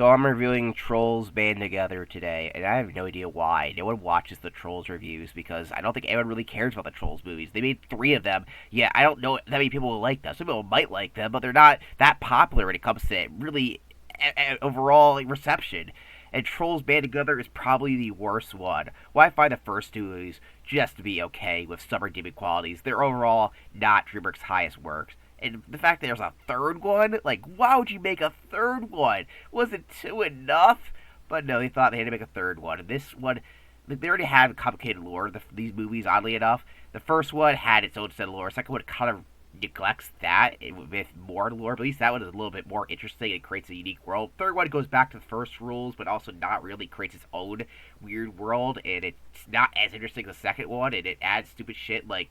So I'm reviewing Trolls Band Together today, and I have no idea why. No one watches the Trolls reviews because I don't think anyone really cares about the Trolls movies. They made three of them. Yeah, I don't know that many people will like them. Some people might like them, but they're not that popular when it comes to really overall reception. And Trolls Band Together is probably the worst one. Well, I find the first two movies just to be okay with some redeeming qualities. They're overall not DreamWorks' highest works. And the fact that there's a third one, like, why would you make a third one? Wasn't two enough? But no, they thought they had to make a third one. And this one, they already had complicated lore, these movies, oddly enough. The first one had its own set of lore. The second one kind of neglects that with more lore, but at least that one is a little bit more interesting and creates a unique world. Third one goes back to the first rules, but also not really creates its own weird world, and it's not as interesting as the second one, and it adds stupid shit like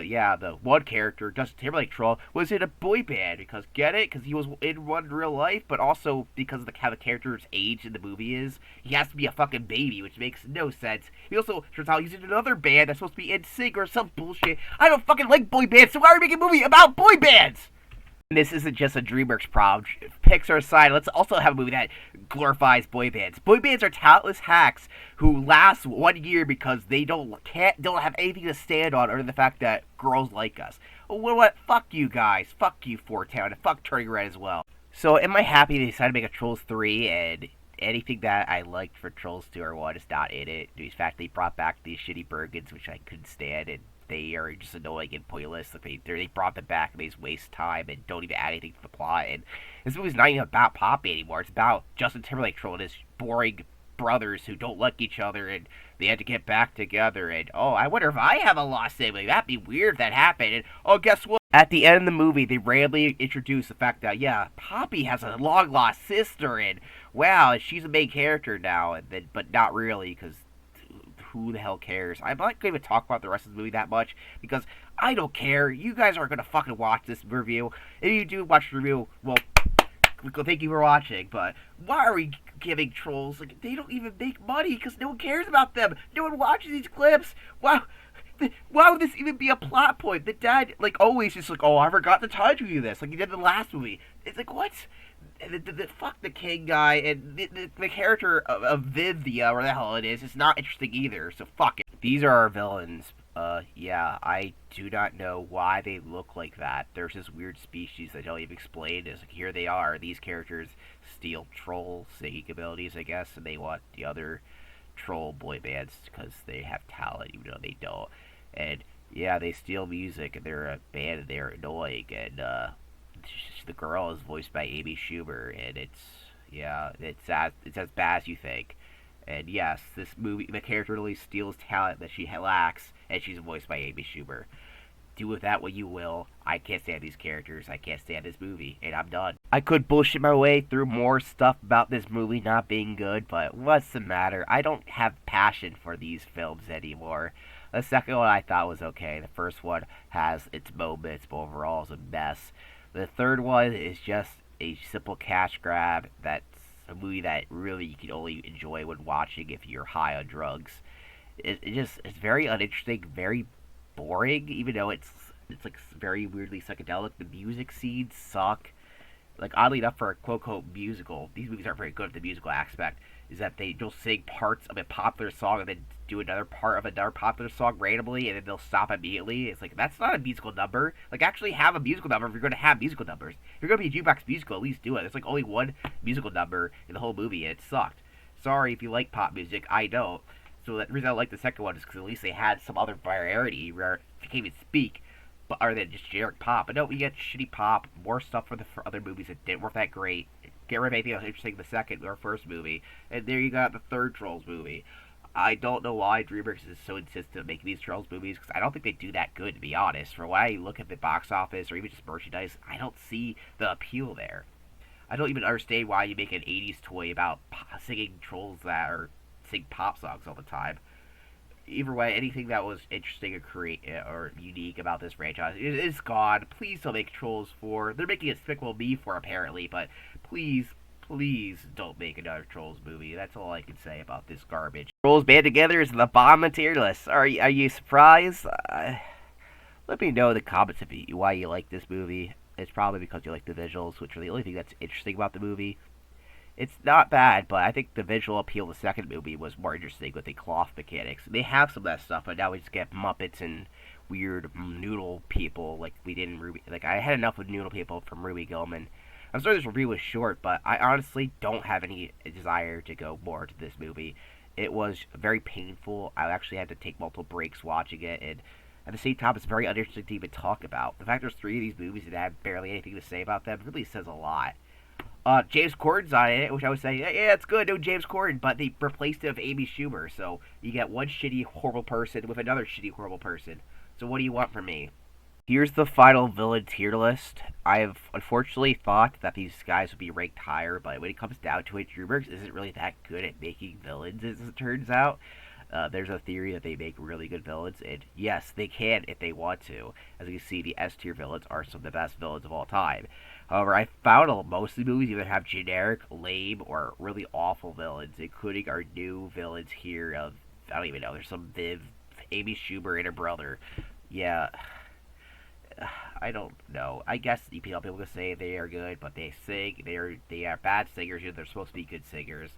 yeah, the one character, Justin Timberlake troll, was in a boy band because get it, because he was in one in real life, but also because of how the character's age in the movie is, he has to be a fucking baby, which makes no sense. He also turns out he's in another band that's supposed to be in sync or some bullshit. I don't fucking like boy bands, so why are we making a movie about boy bands? This isn't just a DreamWorks problem. Pixar aside, let's also have a movie that glorifies boy bands. Boy bands are talentless hacks who last 1 year because they don't have anything to stand on other than the fact that girls like us. What? Fuck you guys. Fuck you, Four Town, and fuck Turning Red as well. So am I happy they decided to make a Trolls 3 and anything that I liked for Trolls 2 or 1 is not in it. In fact, they brought back these shitty Bergens, which I couldn't stand, and they are just annoying and pointless. Like they brought them back and they just waste time and don't even add anything to the plot. And this movie's not even about Poppy anymore. It's about Justin Timberlake trolling his boring brothers who don't like each other and they had to get back together. And oh, I wonder if I have a lost sibling. That'd be weird if that happened. And oh, guess what? At the end of the movie, they randomly introduce the fact that, yeah, Poppy has a long-lost sister, and wow, she's a main character now, and then, but not really, because who the hell cares? I'm not going to even talk about the rest of the movie that much, because I don't care. You guys aren't going to fucking watch this review. If you do watch the review, well, thank you for watching, but why are we giving Trolls, like, they don't even make money, because no one cares about them. No one watches these clips. Wow. Why would this even be a plot point? The dad, like, always just like, oh, I forgot to tell you this, like he did in the last movie. It's like, what? Fuck the king guy, and the character of Vivia, or the hell it is not interesting either, so fuck it. These are our villains. Yeah, I do not know why they look like that. There's this weird species that don't even explain. It's like, here they are. These characters steal troll singing abilities, I guess, and they want the other troll boy bands because they have talent, even though they don't. And yeah, they steal music, and they're a band, and they're annoying, and the girl is voiced by Amy Schumer, and it's as bad as you think. And yes, this movie, the character really steals talent that she lacks, and she's voiced by Amy Schumer. Do with that what you will. I can't stand these characters. I can't stand this movie, and I'm done. I could bullshit my way through more stuff about this movie not being good, but what's the matter? I don't have passion for these films anymore. The second one I thought was okay. The first one has its moments, but overall is a mess. The third one is just a simple cash grab. That's a movie that really you can only enjoy when watching if you're high on drugs. It's very uninteresting, very boring, even though it's like very weirdly psychedelic. The music scenes suck. Like, oddly enough, for a quote-unquote musical, these movies aren't very good at the musical aspect, is that they'll sing parts of a popular song and then do another part of another popular song randomly, and then they'll stop immediately. It's like, that's not a musical number. Like, actually have a musical number if you're going to have musical numbers. If you're going to be a jukebox musical, at least do it. There's like only one musical number in the whole movie, and it sucked. Sorry if you like pop music, I don't. So the reason I like the second one is because at least they had some other variety where they can't even speak, other than just generic pop. But no, we get shitty pop, more stuff for other movies that didn't work that great. Get rid of anything else interesting in the second or first movie, and there you got the third Trolls movie. I don't know why DreamWorks is so insistent on making these Trolls movies, because I don't think they do that good, to be honest. For why you look at the box office, or even just merchandise, I don't see the appeal there. I don't even understand why you make an 80s toy about singing trolls that are sing pop songs all the time. Either way, anything that was interesting or unique about this franchise is gone. Please don't make Trolls 4. They're making a Despicable Me 4 apparently, but please, please don't make another Trolls movie. That's all I can say about this garbage. Trolls Band Together is the bottom of tier list. Are you surprised? Let me know in the comments why you like this movie. It's probably because you like the visuals, which are the only thing that's interesting about the movie. It's not bad, but I think the visual appeal of the second movie was more interesting with the cloth mechanics. They have some of that stuff, but now we just get Muppets and weird noodle people like we did in Ruby. Like I had enough with noodle people from Ruby Gillman. I'm sorry this review was short, but I honestly don't have any desire to go more to this movie. It was very painful. I actually had to take multiple breaks watching it, and at the same time, it's very uninteresting to even talk about. The fact there's three of these movies and I have barely anything to say about them really says a lot. James Corden's on it, which I would say, yeah, it's good, no James Corden, but they replaced it with Amy Schumer, so you get one shitty, horrible person with another shitty, horrible person. So what do you want from me? Here's the final villain tier list. I have unfortunately thought that these guys would be ranked higher, but when it comes down to it, DreamWorks isn't really that good at making villains, as it turns out. There's a theory that they make really good villains, and yes, they can if they want to. As you can see, the S tier villains are some of the best villains of all time. However, I found most of the movies either have generic, lame, or really awful villains, including our new villains here of, I don't even know, there's some Viv, Amy Schumer, and her brother. Yeah, I don't know. I guess people can say they are good, but they sing. They are bad singers. They're supposed to be good singers.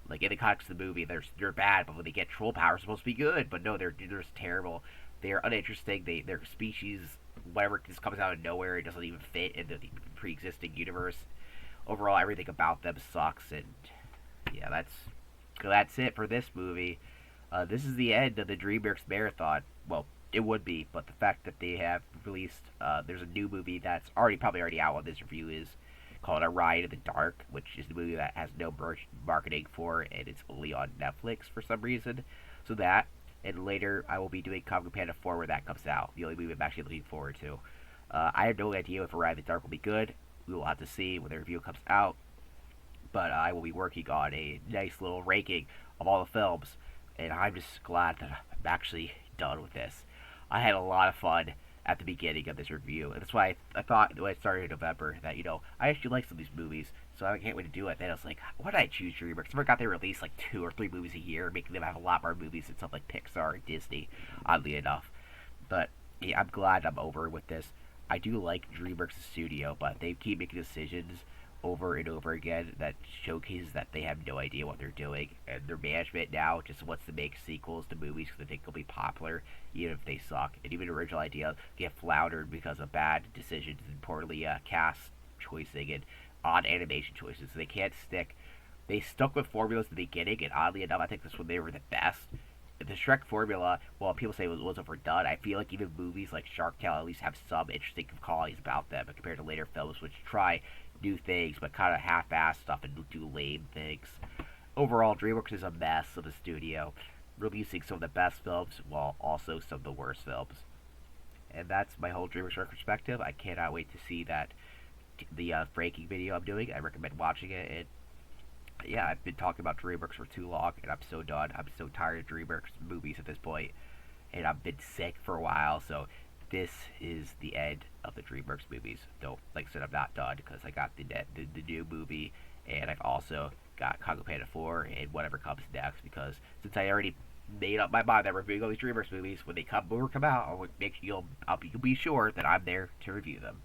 Like in the context of the movie, they're bad, but when they get troll power, they're supposed to be good. But no, they're just terrible. They are uninteresting. Their species, whatever, just comes out of nowhere. It doesn't even fit in the pre-existing universe. Overall, everything about them sucks, and yeah, that's it for this movie. This is the end of the DreamWorks marathon. Well, it would be, but the fact that they have released, there's a new movie that's probably already out when this review is, called A Ride in the Dark, which is the movie that has no marketing for, and it's only on Netflix for some reason. So that, and later I will be doing Kung Fu Panda 4 where that comes out, the only movie I'm actually looking forward to. I have no idea if A Ride in the Dark will be good. We will have to see when the review comes out, but I will be working on a nice little ranking of all the films, and I'm just glad that I'm actually done with this. I had a lot of fun at the beginning of this review, and that's why I thought when I started in November that, I actually like some of these movies, so I can't wait to do it. Then I was like, why did I choose DreamWorks? I forgot they release like 2 or 3 movies a year, making them have a lot more movies than stuff like Pixar and Disney, oddly enough. But yeah, I'm glad I'm over with this. I do like DreamWorks studio, but they keep making decisions over and over again that showcases that they have no idea what they're doing, and their management now just wants to make sequels to movies because they think they'll be popular, even if they suck. And even original ideas get floundered because of bad decisions and poorly cast choicing and odd animation choices. So they can't stick. They stuck with formulas at the beginning, and oddly enough, I think this one they were the best. The Shrek formula, well, people say it was overdone. I feel like even movies like Shark Tale at least have some interesting qualities about them compared to later films, which try new things but kind of half-ass stuff and do lame things. Overall, DreamWorks is a mess of a studio, releasing some of the best films while also some of the worst films. And that's my whole DreamWorks retrospective. I cannot wait to see that the ranking video I'm doing. I recommend watching it. And yeah, I've been talking about DreamWorks for too long, and I'm so done. I'm so tired of DreamWorks movies at this point, and I've been sick for a while. So this is the end of the DreamWorks movies. Though, like I said, I'm not done because I got the new movie, and I've also got Kung Fu Panda 4 and whatever comes next. Because since I already made up my mind that we're reviewing all these DreamWorks movies, when they come out, I'll make you'll be sure that I'm there to review them.